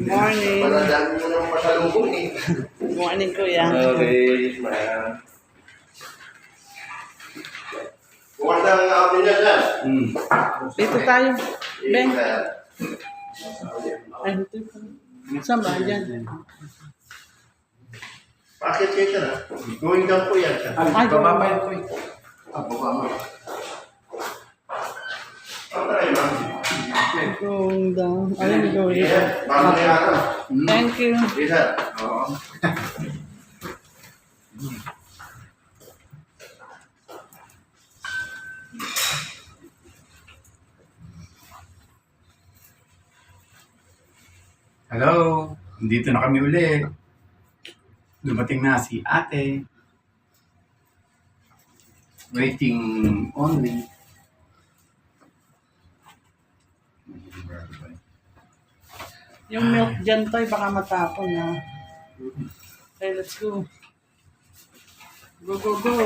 Morning. Paradami mo naman masalubong eh. Morning, kuya. Okay, ma'am. Kumanda ang amin niya dyan. Dito tayo. Ben. Ben. Ay, dito. Saan ba? Diyan. Bakit kayo siya na? Going down po yan siya. Ay, Baba pa yun po eh. Baba mo. Ano tayo, ma'am? going down. Ay, going down. Yeah, bago na yan. Thank you. Isa. Oo. Hello, dito na kami uli. Dumating na si ate. Waiting only. Yung milk dyan, Toy, baka matapon na. Okay, let's go. Go, go, go.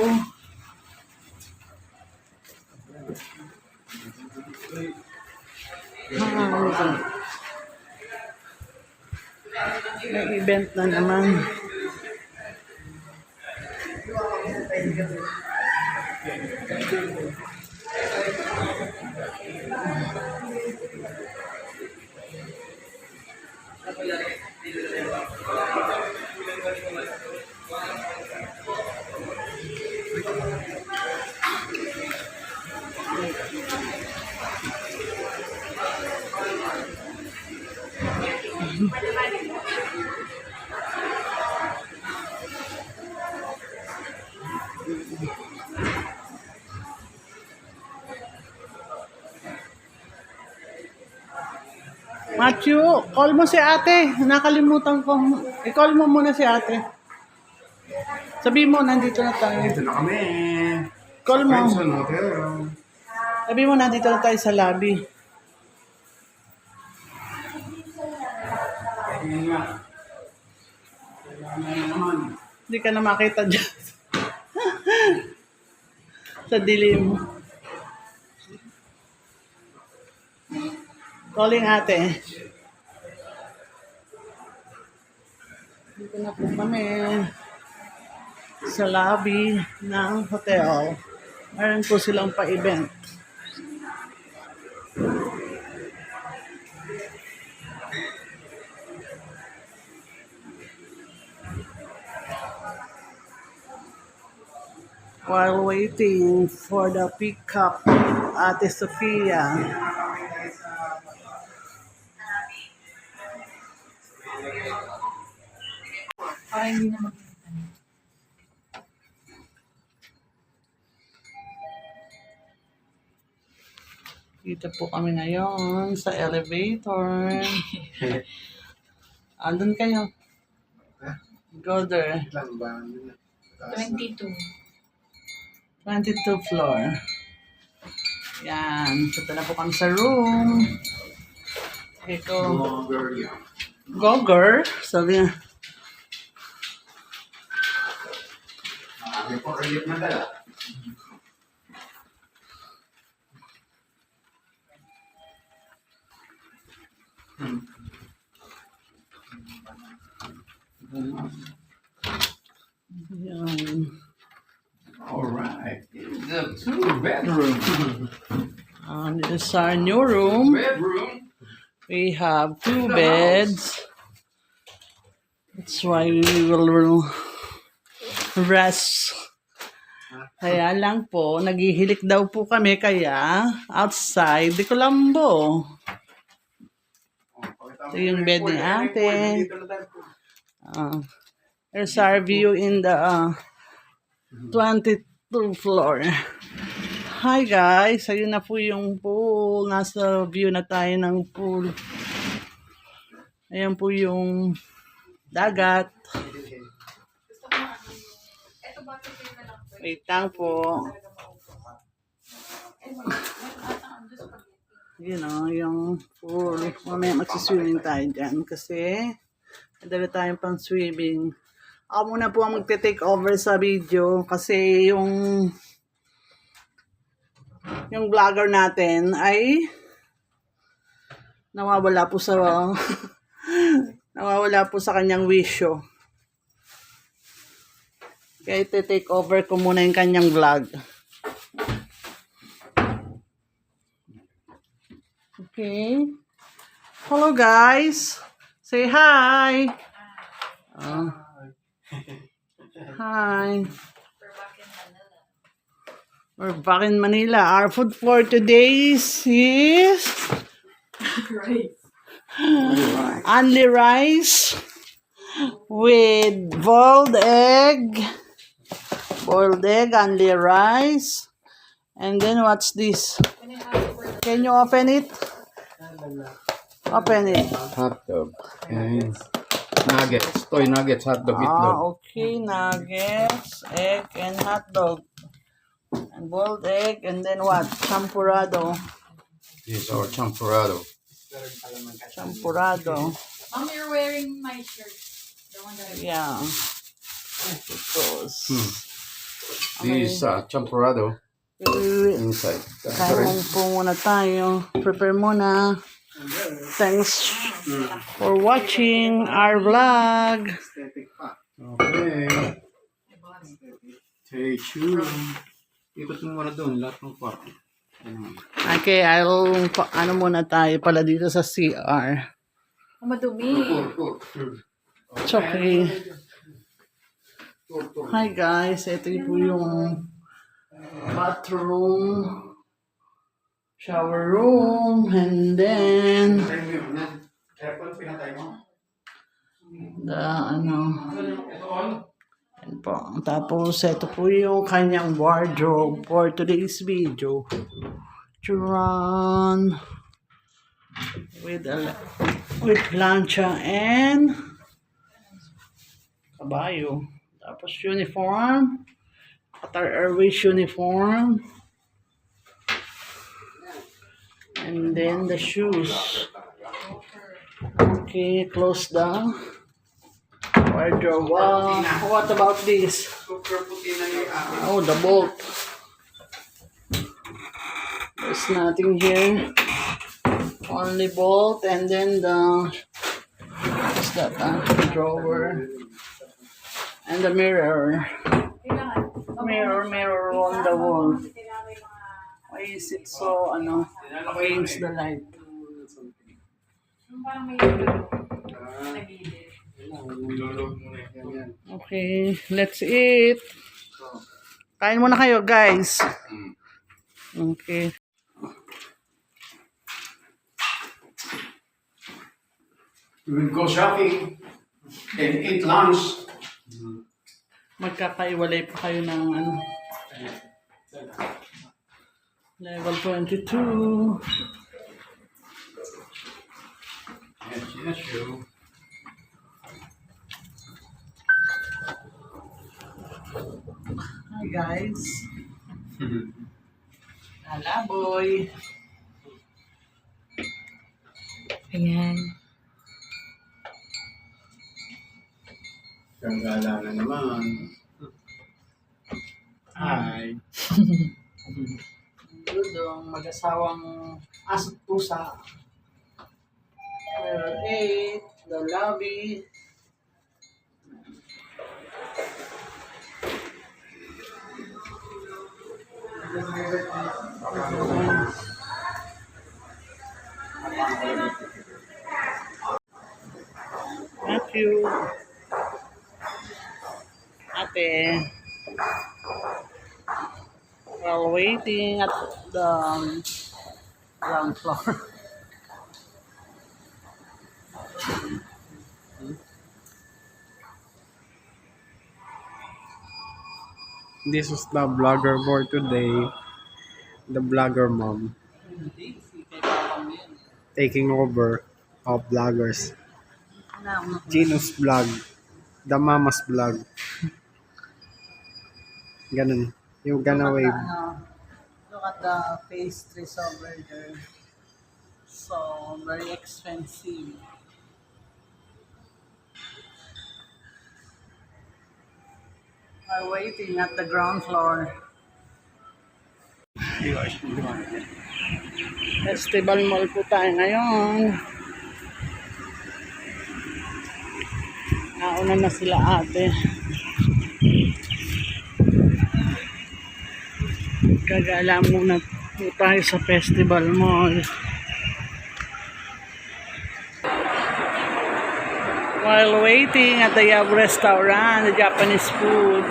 May event na naman. Matthew, call mo si ate. Nakalimutan ko. I-call mo muna si ate. Sabihin mo, nandito na tayo. Dito na kami. Call mo. Pension Hotel. Sabihin mo, nandito na tayo sa lobby. Ayun nga. Kailangan na naman. Hindi ka na makita dyan. Sa dilim. Calling ate. Dito na po kami sa lobby ng hotel. Meron po silang pa-event. While waiting for the pickup, Ate Sofia. Dito po kami ngayon sa elevator. Andun kayo. Go there. 22. 22 floor. Yan. Punta na po kami sa room. Ito. Gogger. Sabi niya. Sabi po, ulit na dala. Yan. Alright. The 2-bedroom. This is our new room. Bedroom. We have 2 beds. That's why we will rest. Kaya lang po, naghihilik daw po kami kaya outside di Colombo. Ito yung bed ni ate. There's our view in the 22 floor. Hi guys, ayun na po yung pool. Nasa view na tayo ng pool. Ayan po yung dagat. Wait lang po. You know, yung pool. Mamaya magsiswimming tayo dyan kasi madala tayong pang swimming. Ako muna po ang magte-take over sa video kasi yung vlogger natin ay nawawala po sa Nawawala po sa kanyang wisyo. Kaya iti-take over ko muna yung kanyang vlog. Okay. Hello guys. Say hi. Hi. We're back in Manila. Our food for today is only rice with boiled egg. Boiled egg, only rice. And then what's this? Can you open it? Open it. Hot dog. And nuggets. Toy nuggets, hot dog, itlog. Okay. Nuggets, egg, and hot dog. And boiled egg, and then what? Champurrado. This is our champurrado. Champurrado. Mom, you're wearing my shirt. The one that I Yeah. It goes. This is champurrado inside. Kain po muna tayo. Prepare muna. Thanks for watching our vlog. Okay. Stay tuned. Ikot mo muna doon, lahat ng kwarto. Okay, ano muna tayo pala dito sa CR. madumi. It's okay. Hi guys, ito po yung bathroom, shower room, and then the and po. Tapos ito po yung kanyang wardrobe for today's video. Churan with plancha and kabayo. Tapos uniform, Qatar Airways uniform, and then the shoes. Okay, close the wardrobe. What about this? Oh, the bolt. There's nothing here. Only bolt, and then the what's that? Drawer. And the mirror. Mirror on the wall. Why is it so, against the light? Okay, let's eat. Kain muna kayo, guys. Okay. We will go shopping and eat lunch. Magkakaiwalay pa kayo ng level 22. Yes, you. Hi guys. Lalaboy. Ayan. Gagala na naman. Hi. Ang mag-asawang aso't pusa. Level 8, the lobby. Thank you. Ate. While waiting at the ground floor. This is the vlogger for today. The vlogger mom taking over of vloggers. Gino's vlog. The mama's vlog. Ganun. Yung gonna wave. Look at the pastries over there. So, very expensive. We're waiting at the ground floor. Festival Mall po tayo ngayon. Nauna na sila ate. Gagala muna po tayo sa Festival Mall. While waiting at the Yab restaurant, the Japanese food.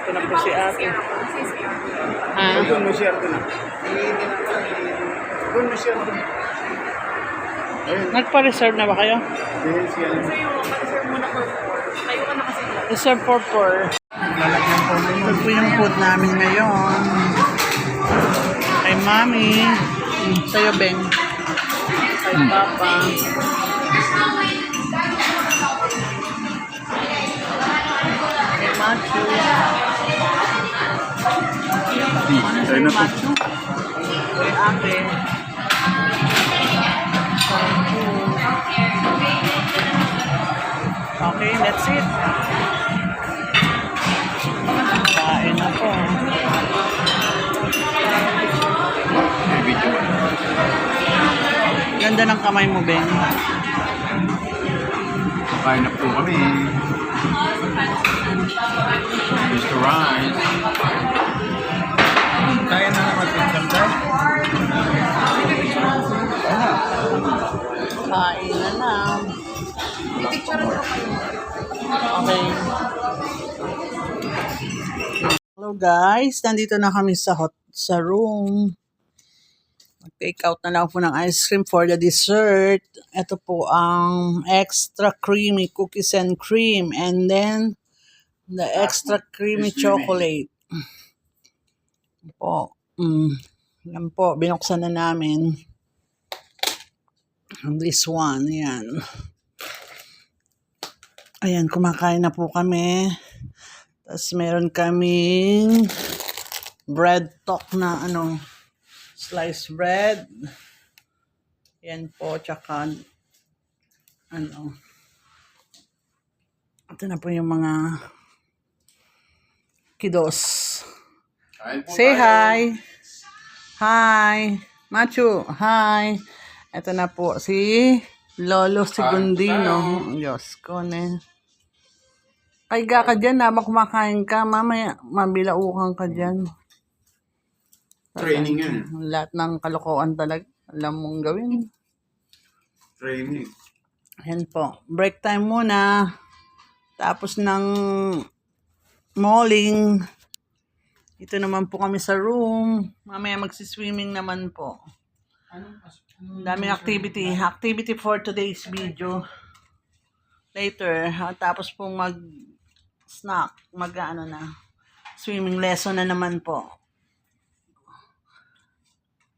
Ito na po si ate. Ha? Doon mo share doon. Doon mo share doon. Nagpa-reserve na ba kayo? Ayun siya. Reserve for 4. Lalagyan po na Ito po yung food namin ngayon. Kay Mami. Sa'yo, Beng. Kay Papa. Kay Machu. Tayo na po. Machu. Kay Ate. Okay, that's it. Kain na po. May video. Ganda ng kamay mo, Ben. Kain na po kami. Mr. Rice. Kaya na naman picture tayo. Kain na na. Okay. Hello guys, nandito na kami sa room. Mag-take out na lang po ng ice cream for the dessert. Ito po ang extra creamy cookies and cream, and then the extra creamy chocolate. Po. Yan po, binuksan na namin. This one, yan. Ayan, kumakain na po kami. Tapos meron kaming bread talk na sliced bread. Yan po, tsaka ito na po yung mga kiddos. Kain po Say tayo. hi. Hi. Machu, hi. Ito na po si Lolo Segundino. Diyos ko, ne. Kaiga ka dyan, habang kumakain ka, mamaya mabilaukan ka dyan. Training yan. Lahat ng kalokohan talaga, alam mong gawin. Training. Yan po. Break time muna. Tapos ng malling. Ito naman po kami sa room. Mamaya magsiswimming naman po. Daming activity. Activity for today's video. Later, tapos po mag-snack. Swimming lesson na naman po.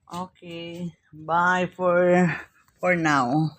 Okay. Bye for now.